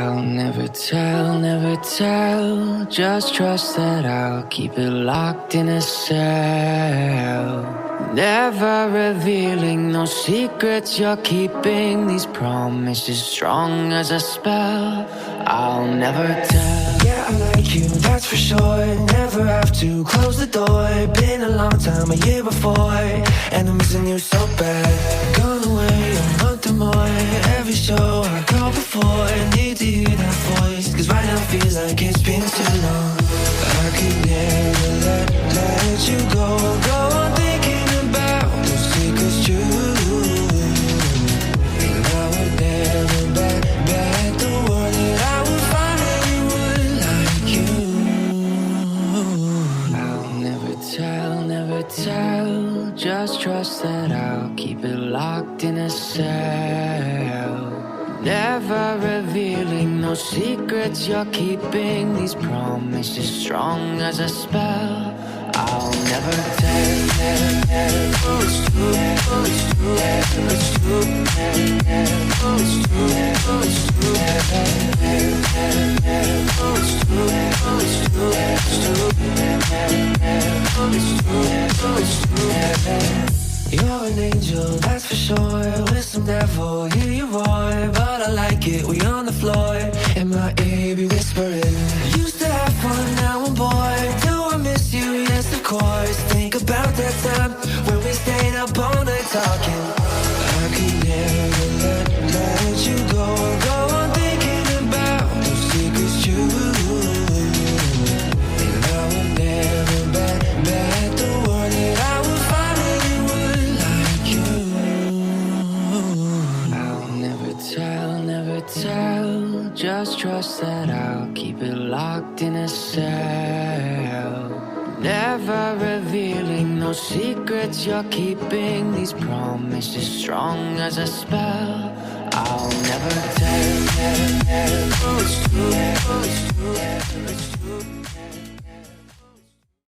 I'll never tell, never tell. Just trust that I'll keep it locked in a cell. Never revealing no secrets you're keeping. These promises strong as a spell. I'll never tell. Yeah, I like you, that's for sure. Never have to close the door. Been a long time, a year before, and I'm missing you so bad. Gone away a month or more. Every show I go before, need to hear that voice, cause right now feels like it's been too long. I could never let you go on thinking about those secrets true. And I would never bet the world that I would find anyone like you. I'll never tell, never tell. Just trust that I'll keep it locked in a cell. Never revealing no secrets you're keeping. These promises strong as a spell. I'll never tell. Oh, it's true, oh, it's true, it's true, oh, it's true, oh, it's true, oh, it's true, oh, it's true, it's true, oh, it's true, oh, it's true. You're an angel, that's for sure. With some devil, hear you roar. But I like it, we on the floor. In my ear, be whispering. Used to have fun, now I'm bored. Do I miss you? Yes, of course. Think about that time when we stayed up all night talking. I could never let you go on thinking about those secrets true. And I would never bet the world that I would find anyone like you. I'll never tell, never tell. Just trust that I'll keep it locked in a cell. Never revealing no secrets you're keeping. These promises strong as a spell. I'll never tell.